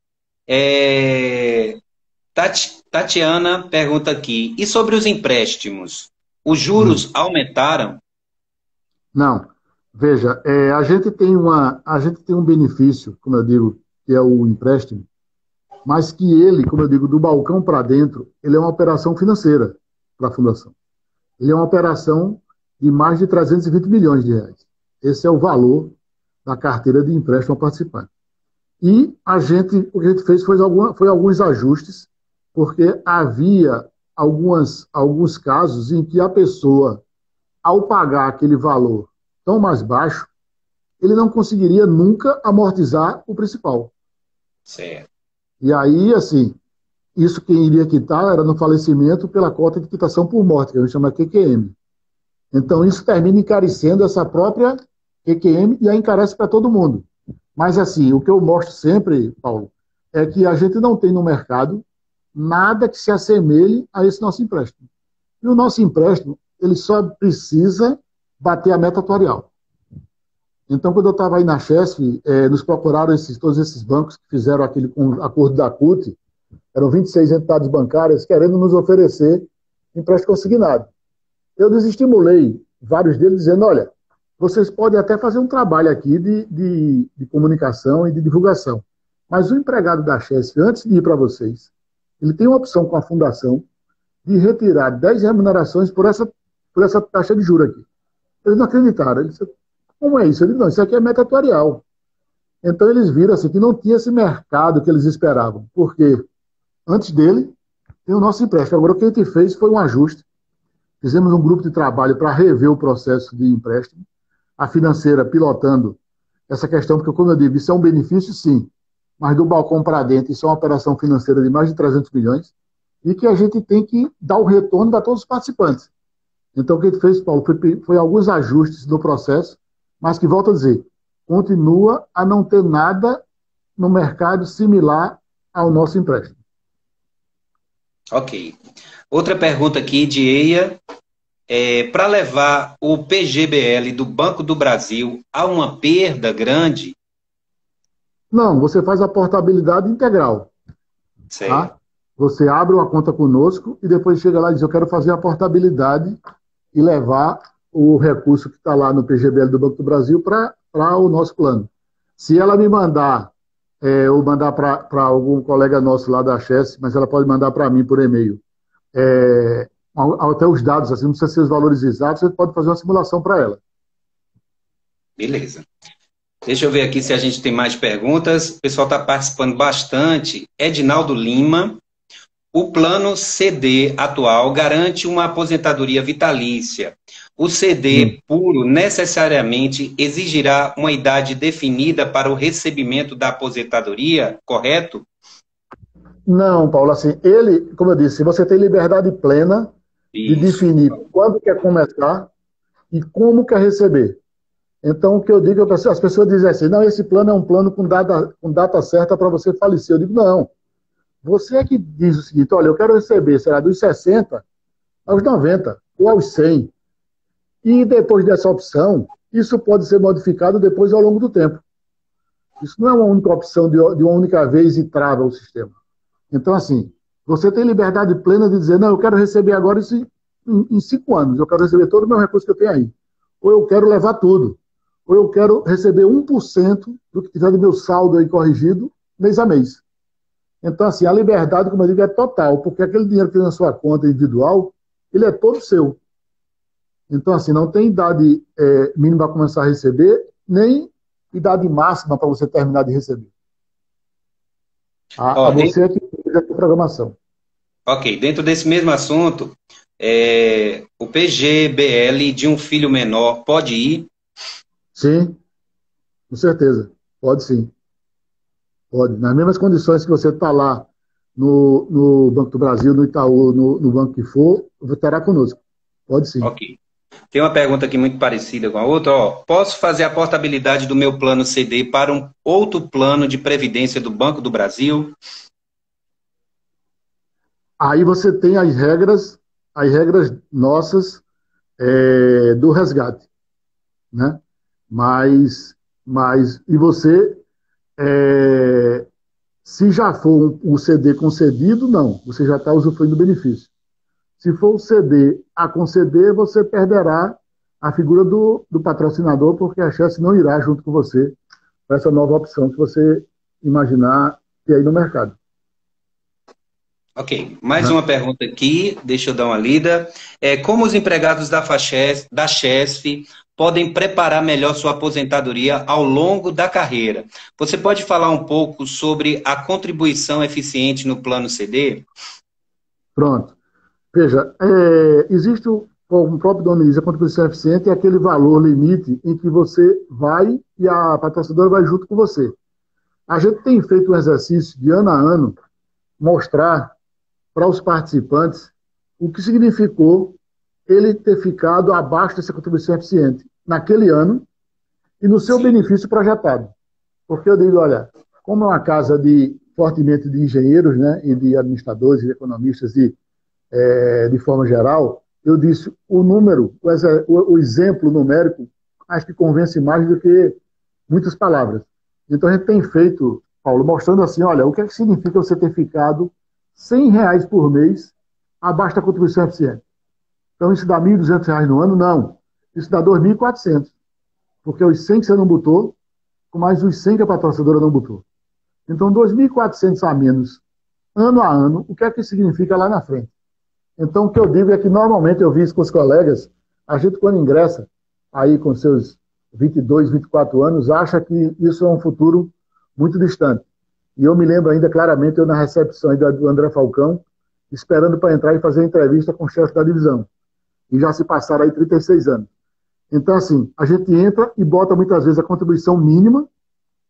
Tatiana pergunta aqui, e sobre os empréstimos? Os juros aumentaram? Não. Veja, a gente tem um benefício, como eu digo, que é o empréstimo, mas que ele, como eu digo, do balcão para dentro, ele é uma operação financeira para a Fundação. Ele é uma operação de mais de 320 milhões de reais. Esse é o valor da carteira de empréstimo ao participante. E o que a gente fez foi alguns ajustes, porque havia alguns casos em que a pessoa, ao pagar aquele valor tão mais baixo, ele não conseguiria nunca amortizar o principal. Certo. E aí, assim, isso quem iria quitar era no falecimento pela cota de quitação por morte, que a gente chama QQM. Então, isso termina encarecendo essa própria QQM e a encarece para todo mundo. Mas, assim, o que eu mostro sempre, Paulo, é que a gente não tem no mercado nada que se assemelhe a esse nosso empréstimo. E o nosso empréstimo, ele só precisa bater a meta atuarial. Então, quando eu estava aí na Chesf, nos procuraram todos esses bancos que fizeram aquele acordo da CUT, eram 26 entidades bancárias querendo nos oferecer empréstimo consignado. Eu desestimulei vários deles dizendo, olha, vocês podem até fazer um trabalho aqui de comunicação e de divulgação, mas o empregado da Chesf, antes de ir para vocês, ele tem uma opção com a fundação de retirar 10 remunerações por essa taxa de juros aqui. Eles não acreditaram. Eles disseram, como é isso? Eu disse, não, isso aqui é meta atuarial. Então eles viram assim, que não tinha esse mercado que eles esperavam, porque antes dele tem o nosso empréstimo. Agora o que a gente fez foi um ajuste. Fizemos um grupo de trabalho para rever o processo de empréstimo, a financeira pilotando essa questão, porque, como eu digo, isso é um benefício, sim, mas do balcão para dentro, isso é uma operação financeira de mais de 300 milhões, e que a gente tem que dar o retorno para todos os participantes. Então, o que a gente fez, Paulo, foi alguns ajustes no processo, mas que, volto a dizer, continua a não ter nada no mercado similar ao nosso empréstimo. Ok. Outra pergunta aqui de Eia. Para levar o PGBL do Banco do Brasil a uma perda grande? Não, você faz a portabilidade integral. Certo. Tá? Você abre uma conta conosco e depois chega lá e diz, eu quero fazer a portabilidade e levar o recurso que está lá no PGBL do Banco do Brasil para o nosso plano. Se ela me mandar, ou mandar para algum colega nosso lá da Chess, mas ela pode mandar para mim por e-mail, até os dados, assim, não precisa ser os valores exatos, você pode fazer uma simulação para ela. Beleza. Deixa eu ver aqui se a gente tem mais perguntas. O pessoal está participando bastante. Edinaldo Lima. O plano CD atual garante uma aposentadoria vitalícia. O CD puro necessariamente exigirá uma idade definida para o recebimento da aposentadoria, correto? Não, Paulo, assim, como eu disse, você tem liberdade plena de definir quando quer começar e como quer receber. Então, o que eu digo, as pessoas dizem assim, não, esse plano é um plano com data certa para você falecer. Eu digo, não. Você é que diz o seguinte, olha, eu quero receber, será dos 60 aos 90 ou aos 100. E depois dessa opção, isso pode ser modificado depois ao longo do tempo. Isso não é uma única opção de uma única vez e trava o sistema. Então, assim, você tem liberdade plena de dizer, não, eu quero receber agora isso em 5 anos, eu quero receber todo o meu recurso que eu tenho aí. Ou eu quero levar tudo. Ou eu quero receber 1% do que tiver do meu saldo aí corrigido mês a mês. Então, assim, a liberdade, como eu digo, é total, porque aquele dinheiro que tem na sua conta individual, ele é todo seu. Então, assim, não tem idade mínima para começar a receber, nem idade máxima para você terminar de receber. A Ó, você é que fez a programação. ok, dentro desse mesmo assunto, o PGBL de um filho menor pode ir? Sim, com certeza. Pode sim. Pode. Nas mesmas condições que você está lá no Banco do Brasil, no Itaú, no banco que for, estará conosco. Pode sim. Ok. Tem uma pergunta aqui muito parecida com a outra. Ó, posso fazer a portabilidade do meu plano CD para um outro plano de previdência do Banco do Brasil? Aí você tem as regras nossas do resgate, né? E você, se já for um CD concedido, não, você já está usufruindo do benefício. Se for o CD a conceder, você perderá a figura do patrocinador, porque a chance não irá junto com você para essa nova opção que você imaginar ter aí no mercado. Ok, mais uma pergunta aqui, deixa eu dar uma lida. Como os empregados da Chesf podem preparar melhor sua aposentadoria ao longo da carreira? Você pode falar um pouco sobre a contribuição eficiente no plano CD? Pronto. Veja, existe, como o próprio nome diz, a contribuição eficiente é aquele valor limite em que você vai e a patrocinadora vai junto com você. A gente tem feito um exercício de ano a ano, mostrar para os participantes o que significou ele ter ficado abaixo dessa contribuição eficiente naquele ano e no seu benefício projetado. Porque eu digo, olha, como é uma casa fortemente de engenheiros, né, e de administradores, e de economistas, de forma geral, eu disse, o número, o exemplo numérico, acho que convence mais do que muitas palavras. Então a gente tem feito, Paulo, mostrando assim, olha, o que é que significa você ter ficado R$ 100 por mês abaixo da contribuição eficiente. Então isso dá R$ 1.200 no ano? Não. Isso dá 2.400. Porque os 100 que você não botou, com mais os 100 que a patrocinadora não botou. Então 2.400 a menos, ano a ano, o que é que significa lá na frente? Então o que eu digo é que normalmente eu vi isso com os colegas, a gente quando ingressa aí com seus 22, 24 anos, acha que isso é um futuro muito distante. E eu me lembro ainda claramente, eu na recepção do André Falcão, esperando para entrar e fazer entrevista com o chefe da divisão. E já se passaram aí 36 anos. Então, assim, a gente entra e bota muitas vezes a contribuição mínima,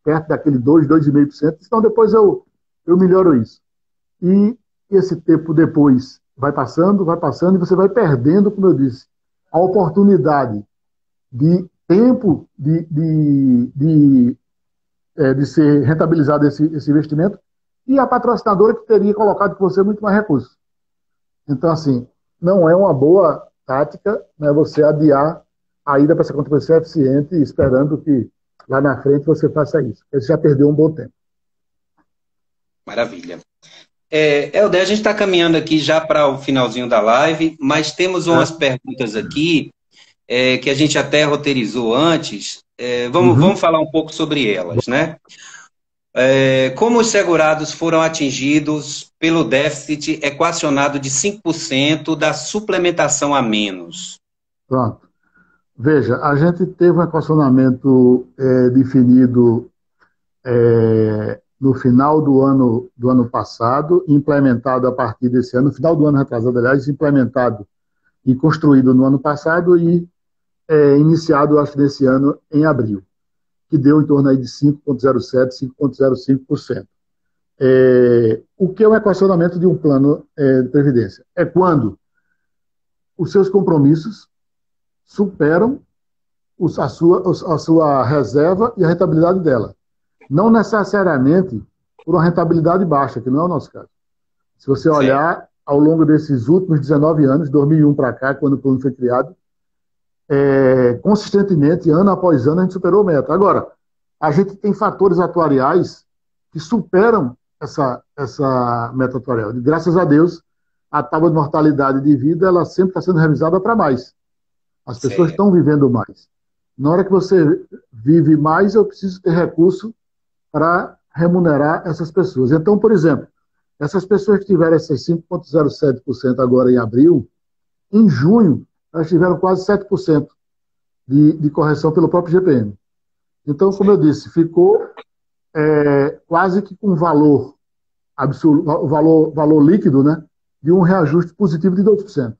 perto daquele 2, 2,5%, então depois eu melhoro isso. E esse tempo depois vai passando, e você vai perdendo, como eu disse, a oportunidade de tempo de ser rentabilizado esse investimento e a patrocinadora que teria colocado com você muito mais recursos. Então, assim, não é uma boa tática, né, você adiar a ida para essa contribuição eficiente esperando que lá na frente você faça isso. Você já perdeu um bom tempo. Maravilha. Helder, a gente está caminhando aqui já para o finalzinho da live, mas temos umas perguntas aqui que a gente até roteirizou antes. Vamos falar um pouco sobre elas, né? Como os segurados foram atingidos pelo déficit equacionado de 5% da suplementação a menos? Pronto. Veja, a gente teve um equacionamento definido no final do ano passado, implementado a partir desse ano, no final do ano retrasado, aliás, implementado e construído no ano passado e iniciado, acho, nesse ano, em abril, que deu em torno aí de 5,07%, 5,05%. O que é o equacionamento de um plano de previdência? É quando os seus compromissos superam a sua reserva e a rentabilidade dela. Não necessariamente por uma rentabilidade baixa, que não é o nosso caso. Se você olhar ao longo desses últimos 19 anos, 2001 para cá, quando o plano foi criado, consistentemente, ano após ano, a gente superou a meta. Agora, a gente tem fatores atuariais que superam essa meta atuarial. Graças a Deus, a tábua de mortalidade de vida ela sempre está sendo revisada para mais. As pessoas estão vivendo mais. Na hora que você vive mais, eu preciso ter recurso para remunerar essas pessoas. Então, por exemplo, essas pessoas que tiveram essas 5,07% agora em abril, em junho, elas tiveram quase 7% de correção pelo próprio GPM. Então, como eu disse, ficou quase que com valor absoluto, valor líquido, né, de um reajuste positivo de 2%.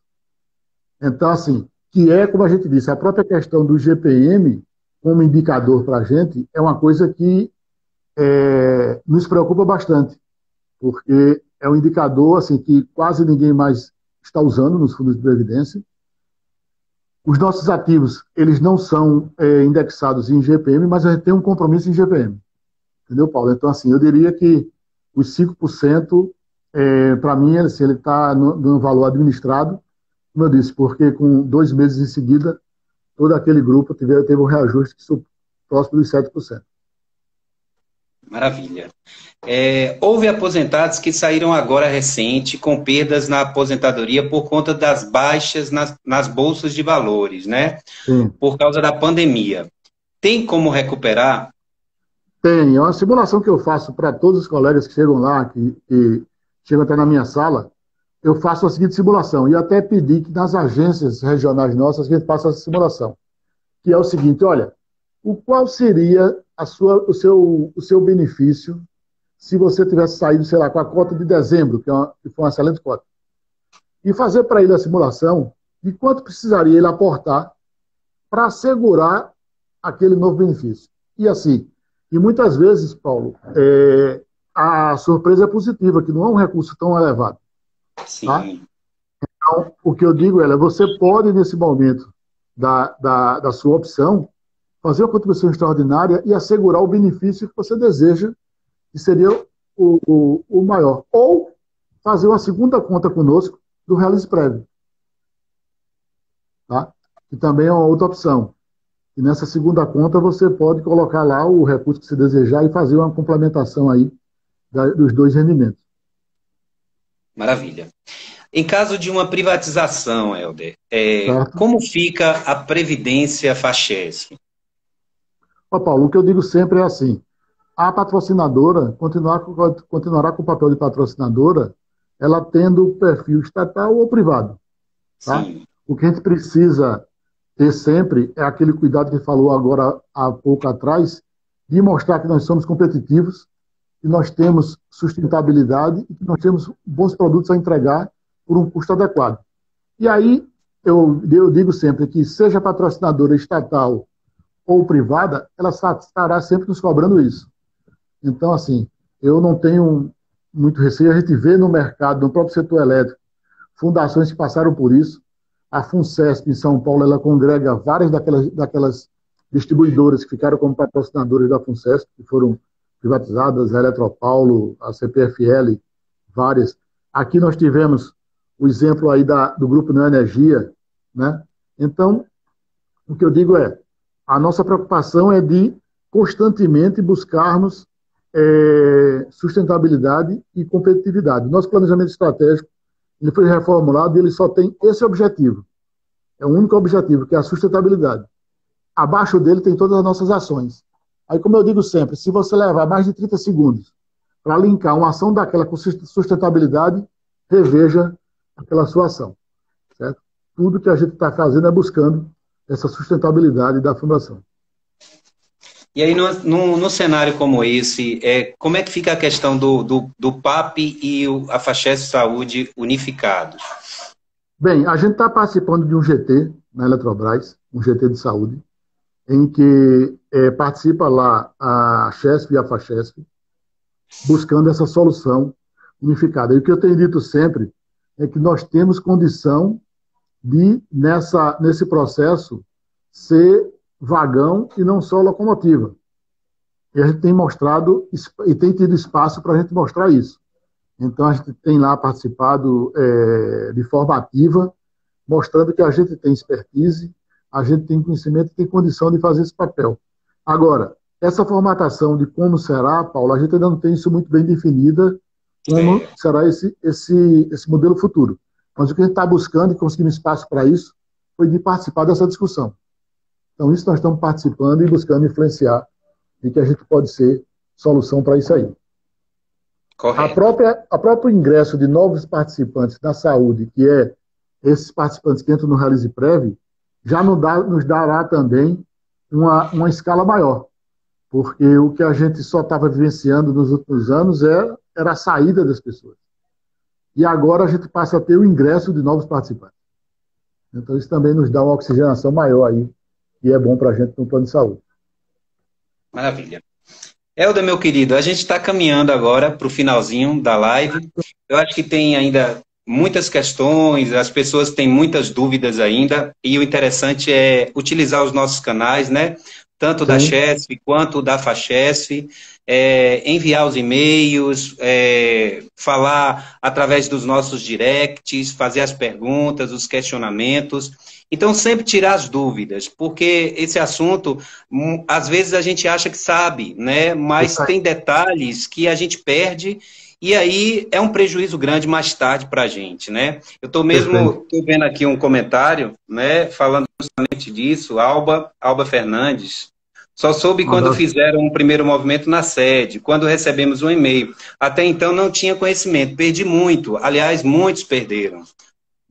Então, assim, que é, como a gente disse, a própria questão do GPM como indicador para a gente é uma coisa que nos preocupa bastante, porque é um indicador assim, que quase ninguém mais está usando nos fundos de previdência. Os nossos ativos, eles não são indexados em GPM, mas a gente tem um compromisso em GPM. Entendeu, Paulo? Então, assim, eu diria que os 5%, para mim, assim, ele está no valor administrado, como eu disse, porque com 2 meses em seguida, todo aquele grupo teve um reajuste próximo dos 7%. Maravilha. Houve aposentados que saíram agora recente com perdas na aposentadoria por conta das baixas nas bolsas de valores, né? Sim. Por causa da pandemia. Tem como recuperar? Tem. É uma simulação que eu faço para todos os colegas que chegam lá, que chegam até na minha sala. Eu faço a seguinte simulação, e até pedi que nas agências regionais nossas a gente faça essa simulação, que é o seguinte, olha, qual seria o seu benefício se você tivesse saído, sei lá, com a cota de dezembro, que foi uma excelente cota, e fazer para ele a simulação de quanto precisaria ele aportar para assegurar aquele novo benefício. E assim, e muitas vezes, Paulo, a surpresa é positiva, que não é um recurso tão elevado. Sim. Tá? Então, o que eu digo é, você pode, nesse momento da sua opção, fazer uma contribuição extraordinária e assegurar o benefício que você deseja, que seria o maior. Ou fazer uma segunda conta conosco do Realize Prévio. Tá? Que também é uma outra opção. E nessa segunda conta você pode colocar lá o recurso que você desejar e fazer uma complementação aí dos dois rendimentos. Maravilha. Em caso de uma privatização, Helder, como fica a Previdência FACHESP? Paulo, o que eu digo sempre é assim, a patrocinadora continuará com o papel de patrocinadora, ela tendo perfil estatal ou privado. Tá? O que a gente precisa ter sempre é aquele cuidado que falou agora há pouco atrás, de mostrar que nós somos competitivos, que nós temos sustentabilidade e que nós temos bons produtos a entregar por um custo adequado. E aí, eu digo sempre que seja patrocinadora estatal ou privada, ela estará sempre nos cobrando isso. Então, assim, eu não tenho muito receio. A gente vê no mercado, no próprio setor elétrico, fundações que passaram por isso. A FUNCESP, em São Paulo, ela congrega várias daquelas distribuidoras que ficaram como patrocinadores da FUNCESP, que foram privatizadas, a Eletropaulo, a CPFL, várias. Aqui nós tivemos o exemplo aí do Grupo Neo Energia, né? Então, o que eu digo é, a nossa preocupação é de constantemente buscarmos sustentabilidade e competitividade. Nosso planejamento estratégico ele foi reformulado e ele só tem esse objetivo. É o único objetivo, que é a sustentabilidade. Abaixo dele tem todas as nossas ações. Aí, como eu digo sempre, se você levar mais de 30 segundos para linkar uma ação daquela com sustentabilidade, reveja aquela sua ação. Certo? Tudo que a gente está fazendo é buscando essa sustentabilidade da fundação. E aí, no cenário como esse, como é que fica a questão do PAP e a FACHESP Saúde unificados? Bem, a gente está participando de um GT na Eletrobras, um GT de saúde, em que participa lá a CHESP e a FACHESP, buscando essa solução unificada. E o que eu tenho dito sempre é que nós temos condição de, nesse processo, ser vagão e não só locomotiva. E a gente tem mostrado e tem tido espaço para a gente mostrar isso. Então, a gente tem lá participado de forma ativa, mostrando que a gente tem expertise, a gente tem conhecimento e tem condição de fazer esse papel. Agora, essa formatação de como será, Paulo, a gente ainda não tem isso muito bem definida, como será esse modelo futuro. Mas o que a gente está buscando e conseguindo espaço para isso foi de participar dessa discussão. Então, isso nós estamos participando e buscando influenciar de que a gente pode ser solução para isso aí. Correto. A próprio ingresso de novos participantes na saúde, que é esses participantes que entram no Realize Prev, já nos dará também uma escala maior, porque o que a gente só estava vivenciando nos últimos anos era a saída das pessoas. E agora a gente passa a ter o ingresso de novos participantes. Então isso também nos dá uma oxigenação maior aí, e é bom para a gente no plano de saúde. Maravilha. Helder, meu querido, a gente está caminhando agora para o finalzinho da live. Eu acho que tem ainda muitas questões, as pessoas têm muitas dúvidas ainda, e o interessante é utilizar os nossos canais, né? Tanto da Chesf quanto da Fachesf, enviar os e-mails, falar através dos nossos directs, fazer as perguntas, os questionamentos. Então, sempre tirar as dúvidas, porque esse assunto, às vezes a gente acha que sabe, né? Mas tem detalhes que a gente perde e aí é um prejuízo grande mais tarde para a gente, né? Eu estou vendo aqui um comentário, né, falando justamente disso, Alba Fernandes. Só soube quando fizeram um primeiro movimento na sede, quando recebemos um e-mail. Até então não tinha conhecimento, perdi muito. Aliás, muitos perderam.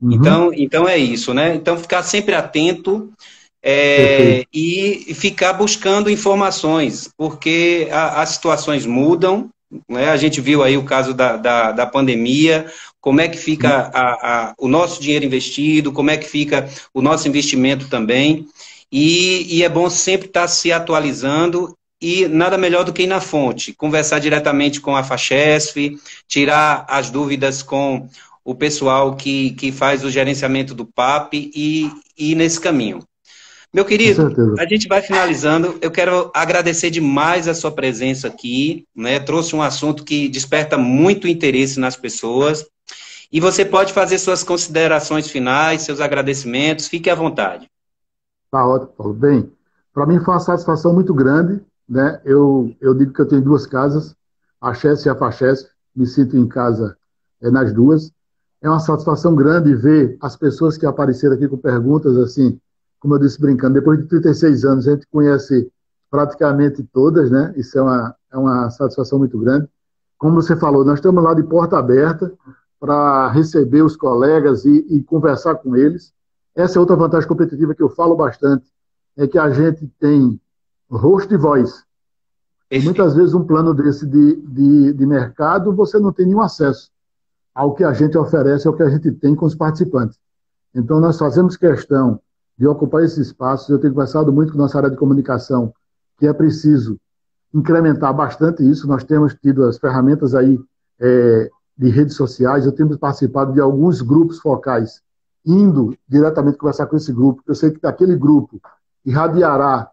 Então é isso, né? Então ficar sempre atento e ficar buscando informações, porque as situações mudam, né? A gente viu aí o caso da pandemia, como é que fica o nosso dinheiro investido, como é que fica o nosso investimento também, e é bom sempre estar se atualizando e nada melhor do que ir na fonte, conversar diretamente com a Fachesf, tirar as dúvidas com o pessoal que faz o gerenciamento do PAP e ir nesse caminho. Meu querido, a gente vai finalizando. Eu quero agradecer demais a sua presença aqui, né? Trouxe um assunto que desperta muito interesse nas pessoas. E você pode fazer suas considerações finais, seus agradecimentos. Fique à vontade. Tá ótimo, Paulo. Bem, para mim foi uma satisfação muito grande, né? Eu digo que eu tenho duas casas, a Chesf e a Fachesf. Me sinto em casa nas duas. É uma satisfação grande ver as pessoas que apareceram aqui com perguntas, assim, como eu disse brincando, depois de 36 anos a gente conhece praticamente todas, né? Isso é uma satisfação muito grande. Como você falou, nós estamos lá de porta aberta para receber os colegas e conversar com eles. Essa é outra vantagem competitiva que eu falo bastante, é que a gente tem rosto e voz. E muitas vezes um plano desse de mercado, você não tem nenhum acesso ao que a gente oferece, ao que a gente tem com os participantes. Então, nós fazemos questão de ocupar esses espaços. Eu tenho conversado muito com a nossa área de comunicação, que é preciso incrementar bastante isso. Nós temos tido as ferramentas aí de redes sociais, eu tenho participado de alguns grupos focais, indo diretamente conversar com esse grupo, eu sei que daquele grupo irradiará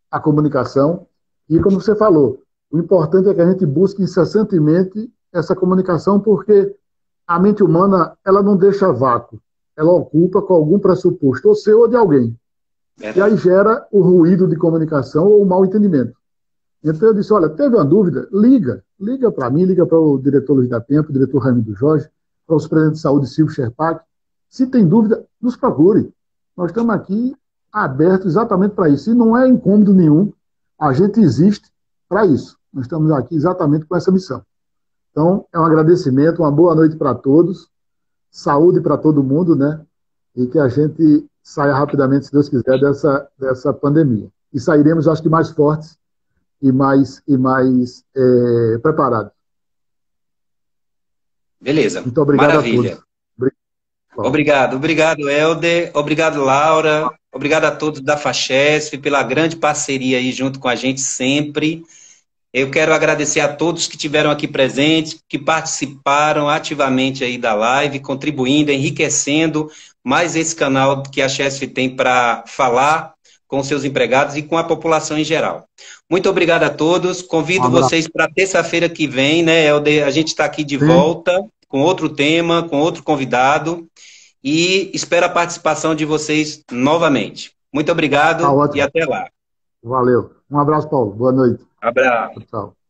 a comunicação. E, como você falou, o importante é que a gente busque incessantemente essa comunicação, porque a mente humana, ela não deixa vácuo, ela ocupa com algum pressuposto, ou seu ou de alguém. E aí gera o ruído de comunicação ou o mal entendimento. Então eu disse, olha, teve uma dúvida? Liga para mim, liga para o diretor Luiz da Tempo, o diretor Raimundo Jorge, para os presidentes de saúde Silvio Sherpak. Se tem dúvida, nos procure. Nós estamos aqui abertos exatamente para isso. E não é incômodo nenhum, a gente existe para isso. Nós estamos aqui exatamente com essa missão. Então, é um agradecimento, uma boa noite para todos, saúde para todo mundo, né? E que a gente saia rapidamente, se Deus quiser, dessa pandemia. E sairemos, acho que, mais fortes e mais preparados. Beleza. Muito obrigado. Maravilha. A todos. Obrigado, Helder. Obrigado, Laura. Obrigado a todos da Fachesf pela grande parceria aí junto com a gente sempre. Eu quero agradecer a todos que estiveram aqui presentes, que participaram ativamente aí da live, contribuindo, enriquecendo mais esse canal que a Chesf tem para falar com seus empregados e com a população em geral. Muito obrigado a todos. Um Convido abraço. vocês para terça-feira que vem, né, Helder? A gente está aqui de Sim, volta com outro tema, com outro convidado e espero a participação de vocês novamente. Muito tá obrigado e ótimo. até lá. Valeu. Um abraço, Paulo. Boa noite. Abraço. Tchau.